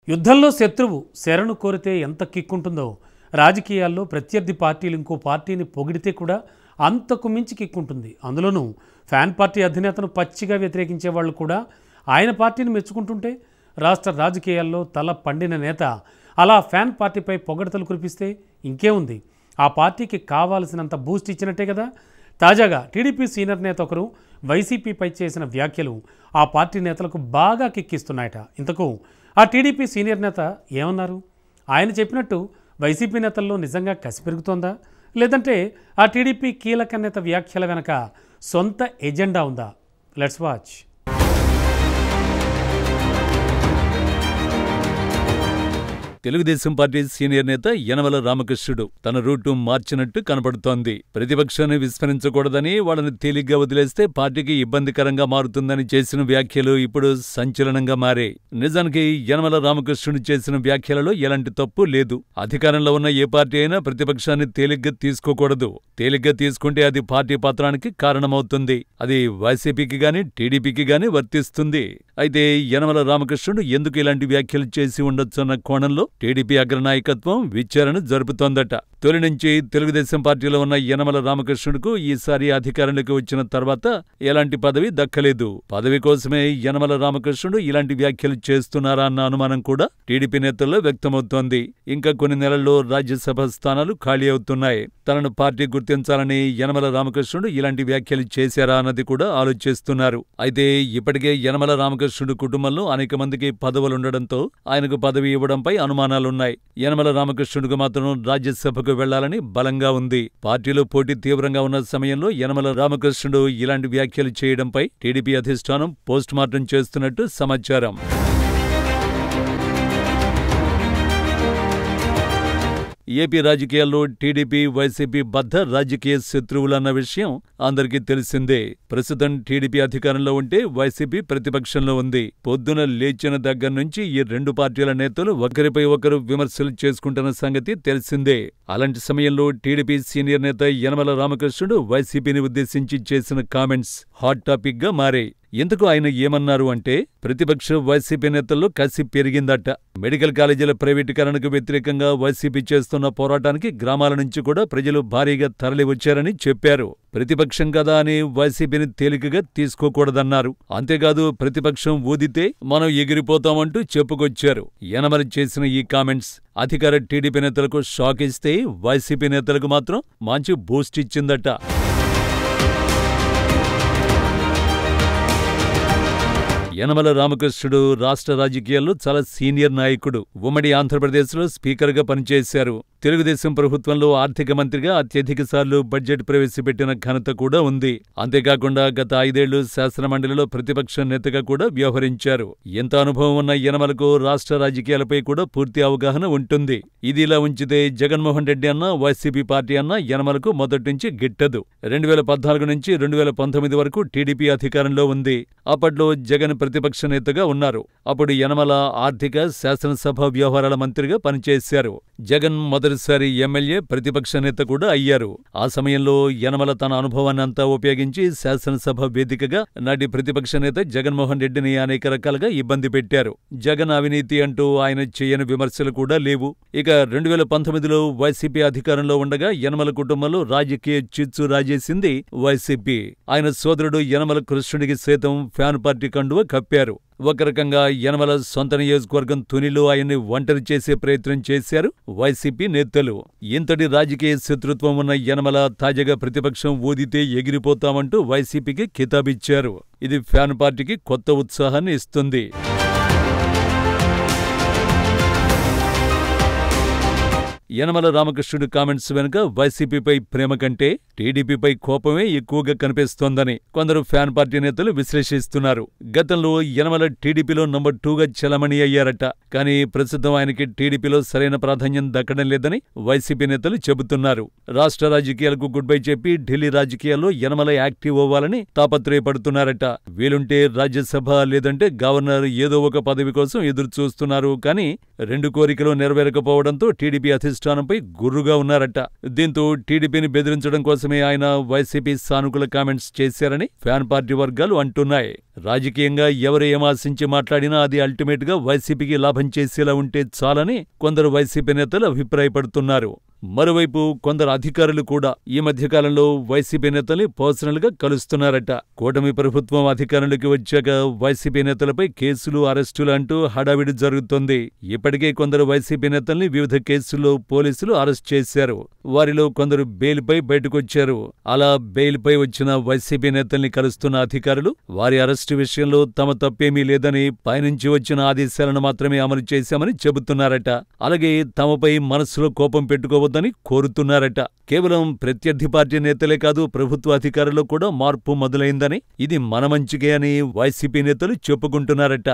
యుద్ధంలో శత్రువు శరణు కోరితే ఎంత కిక్కుంటుందో రాజకీయాల్లో ప్రత్యర్థి పార్టీలు ఇంకో పార్టీని పొగిడితే కూడా అంతకు మించి కిక్కుంటుంది. అందులోనూ ఫ్యాన్ పార్టీ అధినేతను పచ్చిగా వ్యతిరేకించే వాళ్ళు కూడా ఆయన పార్టీని మెచ్చుకుంటుంటే రాష్ట్ర రాజకీయాల్లో తల పండిన నేత అలా ఫ్యాన్ పార్టీపై పొగడతలు కురిపిస్తే ఇంకేముంది, ఆ పార్టీకి కావాల్సినంత బూస్ట్ ఇచ్చినట్టే కదా. తాజాగా టీడీపీ సీనియర్ నేత ఒకరు వైసీపీపై చేసిన వ్యాఖ్యలు ఆ పార్టీ నేతలకు బాగా కిక్కిస్తున్నాయట. ఇంతకు ఆ టీడీపీ సీనియర్ నేత ఏమన్నారు? ఆయన చెప్పినట్టు వైసీపీ నేతల్లో నిజంగా కసి పెరుగుతోందా, లేదంటే ఆ టీడీపీ కీలక నేత వ్యాఖ్యల వెనక సొంత ఎజెండా ఉందా? Let's watch. Telugu Desam party senior నేత యనమల రామకృష్ణుడు తన రూటు మార్చినట్టు కనపడుతోంది. ప్రతిపక్షాన్ని విస్మరించకూడదని, వాళ్ళని తేలిగ్గా వదిలేస్తే పార్టీకి ఇబ్బందికరంగా మారుతుందని చేసిన వ్యాఖ్యలు ఇప్పుడు సంచలనంగా మారాయి. నిజానికి యనమల రామకృష్ణుడు చేసిన వ్యాఖ్యలలో ఎలాంటి తప్పు లేదు. అధికారంలో ఉన్న ఏ పార్టీ అయినా ప్రతిపక్షాన్ని తేలిగ్గా తీసుకోకూడదు. తేలిగ్గా తీసుకుంటే అది పార్టీ పత్రానికి కారణమవుతుంది. అది వైసీపీకి గాని టీడీపీకి గాని వర్తిస్తుంది. అయితే యనమల రామకృష్ణుడు ఎందుకు ఇలాంటి వ్యాఖ్యలు చేసి ఉండొచ్చన్న కోణంలో టీడీపీ అగ్రనాయకత్వం విచారణ జరుపుతోందట. తొలి నుంచి తెలుగుదేశం పార్టీలో ఉన్న యనమల రామకృష్ణుడుకు ఈసారి అధికారంలోకి వచ్చిన తర్వాత ఎలాంటి పదవి దక్కలేదు. పదవి కోసమే యనమల రామకృష్ణుడు ఇలాంటి వ్యాఖ్యలు చేస్తున్నారా అన్న అనుమానం కూడా టీడీపీ నేతల్లో వ్యక్తమవుతోంది. ఇంకా కొన్ని నెలల్లో రాజ్యసభ స్థానాలు ఖాళీ అవుతున్నాయి. తనను పార్టీ గుర్తించాలని యనమల రామకృష్ణుడు ఇలాంటి వ్యాఖ్యలు చేశారా అన్నది కూడా ఆలోచిస్తున్నారు. అయితే ఇప్పటికే యనమల రామకృష్ణుడు కుటుంబంలో అనేక మందికి పదవులుండడంతో ఆయనకు పదవి ఇవ్వడంపై అనుమానాలున్నాయి. యనమల రామకృష్ణుడికి మాత్రం రాజ్యసభకు వెళ్లాలని బలంగా ఉంది. పార్టీలో పోటీ తీవ్రంగా ఉన్న సమయంలో యనమల రామకృష్ణుడు ఇలాంటి వ్యాఖ్యలు చేయడంపై టీడీపీ అధిష్టానం పోస్టుమార్టం చేస్తున్నట్టు సమాచారం. ఏపీ రాజకీయాల్లో టీడీపీ వైసీపీ బద్ధ రాజకీయ శత్రువులన్న విషయం అందరికీ తెలిసిందే. ప్రస్తుతం టీడీపీ అధికారంలో ఉంటే వైసీపీ ప్రతిపక్షంలో ఉంది. పొద్దున లేచిన దగ్గర నుంచి ఈ రెండు పార్టీల నేతలు ఒకరిపై ఒకరు విమర్శలు చేసుకుంటున్న సంగతి తెలిసిందే. అలాంటి సమయంలో టీడీపీ సీనియర్ నేత యనమల రామకృష్ణుడు వైసీపీని ఉద్దేశించి చేసిన కామెంట్స్ హాట్ టాపిక్ గా మారాయి. ఎందుకు ఆయన ఏమన్నారు అంటే, ప్రతిపక్ష వైసీపీ నేతల్లో కసి పెరిగిందట. మెడికల్ కాలేజీల ప్రైవేటీకరణకు వ్యతిరేకంగా వైసీపీ చేస్తున్న పోరాటానికి గ్రామాల నుంచి కూడా ప్రజలు భారీగా తరలివచ్చారని చెప్పారు. ప్రతిపక్షం కదా అని వైసీపీని తేలికగా తీసుకోకూడదన్నారు. అంతేకాదు ప్రతిపక్షం ఊదితే మనం ఎగిరిపోతామంటూ చెప్పుకొచ్చారు. యనమల చేసిన ఈ కామెంట్స్ అధికార టీడీపీ నేతలకు షాక్ ఇస్తే వైసీపీ నేతలకు మాత్రం మంచి బూస్ట్ ఇచ్చిందట. యనమల రామకృష్ణుడు రాష్ట్ర రాజకీయాల్లో చాలా సీనియర్ నాయకుడు. ఉమ్మడి ఆంధ్రప్రదేశ్లో స్పీకర్గా పనిచేశారు. తెలుగుదేశం ప్రభుత్వంలో ఆర్థిక మంత్రిగా అత్యధిక సార్లు బడ్జెట్ ప్రవేశపెట్టిన ఘనత కూడా ఉంది. అంతేకాకుండా గత 5 ఏళ్లు శాసనమండలిలో ప్రతిపక్ష నేతగా కూడా వ్యవహరించారు. ఎంత అనుభవం ఉన్న యనమలకు రాష్ట్ర రాజకీయాలపై కూడా పూర్తి అవగాహన ఉంటుంది. ఇదిలా ఉంచితే జగన్మోహన్ రెడ్డి అన్న వైసీపీ పార్టీ అన్న యనమలకు మొదటి నుంచి గిట్టదు. 2014 నుంచి 2019 వరకు టీడీపీ అధికారంలో ఉంది. అప్పట్లో జగన్ ప్రతిపక్ష నేతగా ఉన్నారు. అప్పుడు యనమల ఆర్థిక శాసనసభ వ్యవహారాల మంత్రిగా పనిచేశారు. జగన్ మొదటిసారి ఎమ్మెల్యే ప్రతిపక్ష నేత కూడా అయ్యారు. ఆ సమయంలో యనమల తన అనుభవాన్ని అంతా ఉపయోగించి శాసనసభ వేదికగా నాటి ప్రతిపక్ష నేత జగన్మోహన్ రెడ్డిని అనేక రకాలుగా ఇబ్బంది పెట్టారు. జగన్ అవినీతి అంటూ ఆయన చేయని విమర్శలు కూడా లేవు. ఇక 2019లో వైసీపీ అధికారంలో ఉండగా యనమల కుటుంబంలో రాజకీయ చిచ్చు రాజేసింది వైసీపీ. ఆయన సోదరుడు యనమల కృష్ణుడికి సైతం ఫ్యాన్ పార్టీ కండువ కప్పారు. ఒక రకంగా యనమల సొంత నియోజకవర్గం తునిలో ఆయన్ని ఒంటరి చేసే ప్రయత్నం చేశారు వైసీపీ నేతలు. ఇంతటి రాజకీయ శత్రుత్వం ఉన్న యనమల తాజాగా ప్రతిపక్షం ఊదితే ఎగిరిపోతామంటూ వైసీపీకి కితాబిచ్చారు. ఇది ఫ్యాన్ పార్టీకి కొత్త ఉత్సాహాన్ని ఇస్తుంది. యనమల రామకృష్ణుడు కామెంట్స్ వెనుక వైసీపీపై ప్రేమ కంటే టీడీపీపై కోపమే ఎక్కువగా కనిపిస్తోందని కొందరు ఫ్యాన్ పార్టీ నేతలు విశ్లేషిస్తున్నారు. గతంలో యనమల టీడీపీలో నంబర్ 2గా చలమణి అయ్యారట. కానీ ప్రస్తుతం ఆయనకి టీడీపీలో సరైన ప్రాధాన్యం దక్కడం లేదని వైసీపీ నేతలు చెబుతున్నారు. రాష్ట్ర రాజకీయాలకు గుడ్ బై చెప్పి ఢిల్లీ రాజకీయాల్లో యనమల యాక్టివ్ అవ్వాలని తాపత్రయపడుతున్నారట. వీలుంటే రాజ్యసభ లేదంటే గవర్నర్ ఏదో ఒక పదవి కోసం ఎదురు చూస్తున్నారు. కానీ 2 కోరికలు నెరవేరకపోవడంతో టీడీపీ అధిష్టానంపై గుర్రుగా ఉన్నారట. దీంతో టీడీపీని బెదిరించడం కోసమే ఆయన వైసీపీ సానుకూల కామెంట్స్ చేశారని ఫ్యాన్ పార్టీ వర్గాలు అంటున్నాయి. రాజకీయంగా ఎవరు ఏం ఆశించి మాట్లాడినా అది అల్టిమేట్గా వైసీపీకి లాభం చేసేలా ఉంటే చాలని కొందరు వైసీపీ నేతలు అభిప్రాయపడుతున్నారు. మరోవైపు కొందరు అధికారులు కూడా ఈ మధ్యకాలంలో వైసీపీ నేతల్ని పర్సనల్గా కలుస్తున్నారట. కూటమి ప్రభుత్వం అధికారంలోకి వచ్చాక వైసీపీ నేతలపై కేసులు, అరెస్టులు అంటూ హడావిడి జరుగుతోంది. ఇప్పటికే కొందరు వైసీపీ నేతల్ని వివిధ కేసుల్లో పోలీసులు అరెస్ట్ చేశారు. వారిలో కొందరు బెయిల్పై బయటకొచ్చారు. అలా బెయిల్పై వచ్చిన వైసీపీ నేతల్ని కలుస్తున్న అధికారులు వారి అరెస్టు విషయంలో తమ తప్పేమీ లేదని, పైనుంచి వచ్చిన ఆదేశాలను మాత్రమే అమలు చేశామని చెబుతున్నారట. అలాగే తమపై మనసులో కోపం పెట్టుకోవద్దని కోరుతున్నారట. కేవలం ప్రత్యర్థి పార్టీ నేతలే కాదు, ప్రభుత్వ అధికారుల్లో కూడా మార్పు మొదలైందని, ఇది మన మంచికే అని వైసీపీ నేతలు చెప్పుకుంటున్నారట.